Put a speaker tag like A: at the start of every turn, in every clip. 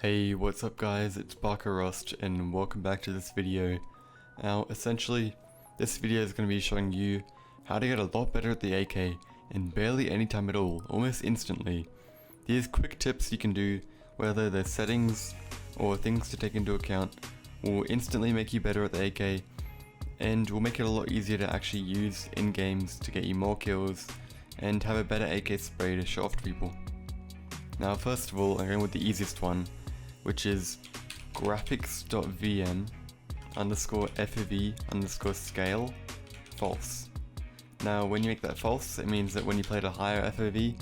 A: Hey, what's up guys, it's Barker Rust and welcome back to this video. Now essentially, this video is going to be showing you how to get a lot better at the AK in barely any time at all, almost instantly. These quick tips you can do, whether they're settings or things to take into account, will instantly make you better at the AK and will make it a lot easier to actually use in games to get you more kills and have a better AK spray to show off to people. Now first of all, I'm going with the easiest one, which is graphics.vm_FOV_scale false. Now when you make that false, it means that when you play at a higher FOV,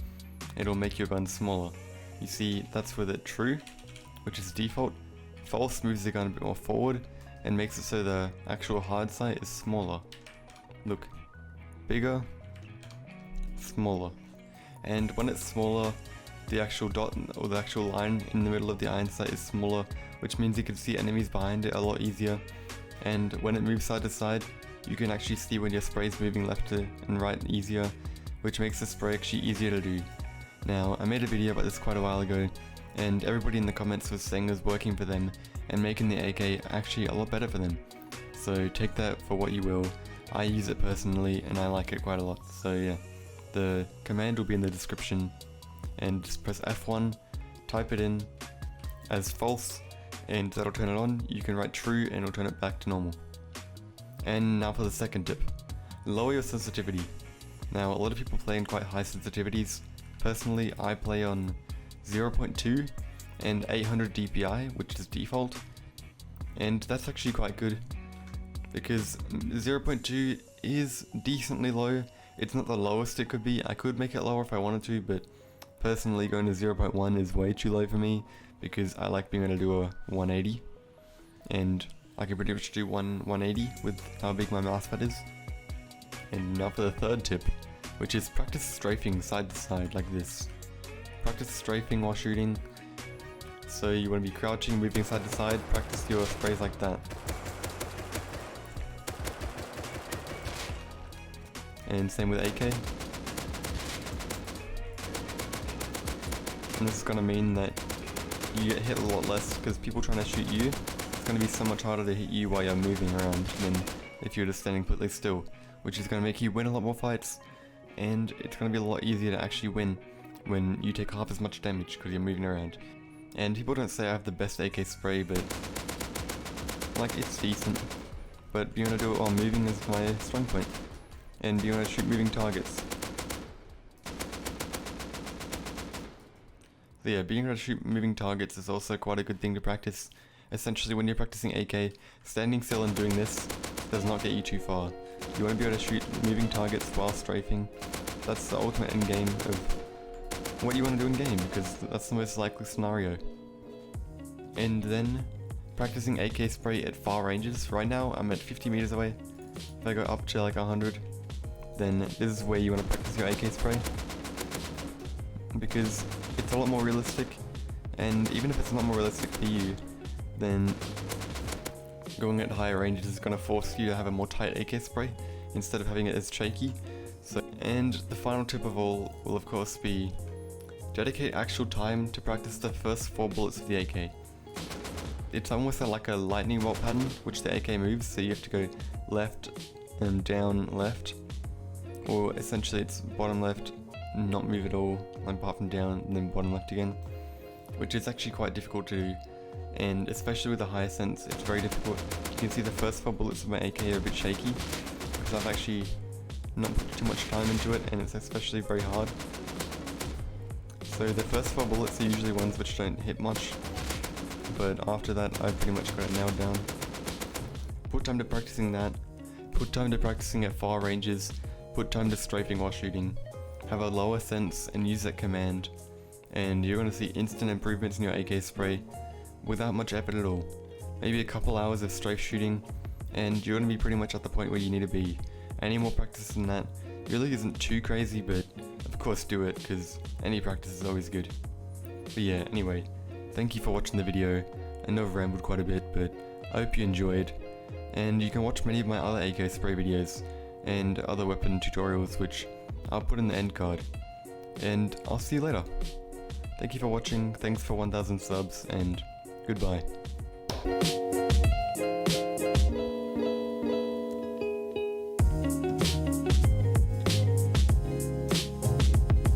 A: it'll make your gun smaller. You see, that's with it true, which is default. False moves the gun a bit more forward and makes it so the actual hard sight is smaller. Look, bigger, smaller. And when it's smaller, the actual dot or the actual line in the middle of the iron sight is smaller, which means you can see enemies behind it a lot easier. And when it moves side to side, you can actually see when your spray is moving left to and right easier, which makes the spray actually easier to do. Now, I made a video about this quite a while ago, and everybody in the comments was saying it was working for them and making the AK actually a lot better for them. So take that for what you will. I use it personally and I like it quite a lot. So yeah, the command will be in the description. And just press F1, type it in as false, and that'll turn it on. You can write true and it'll turn it back to normal. And now for the second tip, lower your sensitivity. Now a lot of people play in quite high sensitivities. Personally, I play on 0.2 and 800 DPI, which is default, and that's actually quite good because 0.2 is decently low. It's not the lowest it could be. I could make it lower if I wanted to, but personally, going to 0.1 is way too low for me because I like being able to do a 180, and I can pretty much do 180 with how big my mouse pad is. And now for the third tip, which is practice strafing side to side like this. Practice strafing while shooting. So you want to be crouching, moving side to side, practice your sprays like that. And same with AK. And this is going to mean that you get hit a lot less because people trying to shoot you, it's going to be so much harder to hit you while you're moving around than if you're just standing completely still, which is going to make you win a lot more fights, and it's going to be a lot easier to actually win when you take half as much damage because you're moving around. And people don't say I have the best AK spray, but like, it's decent, but being able to do it while moving is my strong point, and being able to shoot moving targets. So yeah, being able to shoot moving targets is also quite a good thing to practice. Essentially, when you're practicing AK, standing still and doing this does not get you too far. You want to be able to shoot moving targets while strafing. That's the ultimate end game of what you want to do in game, because that's the most likely scenario. And then, practicing AK spray at far ranges. Right now, I'm at 50 meters away. If I go up to like 100, then this is where you want to practice your AK spray, because it's a lot more realistic, and even if it's not more realistic for you, then going at higher ranges is going to force you to have a more tight AK spray instead of having it as shaky. So, and the final tip of all will of course be dedicate actual time to practice the first 4 bullets of the AK. It's almost like a lightning bolt pattern which the AK moves, so you have to go left and down left, or essentially it's bottom left, not move at all, apart from down and then bottom left again, which is actually quite difficult to do, and especially with the higher sense, it's very difficult. You can see the first 4 bullets of my AK are a bit shaky because I've actually not put too much time into it, and it's especially very hard. So the first 4 bullets are usually ones which don't hit much, but after that I've pretty much got it nailed down. Put time to practicing that, put time to practicing at far ranges, put time to strafing while shooting. Have a lower sense and use that command, and you're going to see instant improvements in your AK spray without much effort at all. Maybe a couple hours of strafe shooting and you're going to be pretty much at the point where you need to be. Any more practice than that really isn't too crazy, but of course do it because any practice is always good. But yeah, anyway, thank you for watching the video. I know I've rambled quite a bit, but I hope you enjoyed, and you can watch many of my other AK spray videos and other weapon tutorials which I'll put in the end card, and I'll see you later. Thank you for watching, thanks for 1000 subs, and goodbye.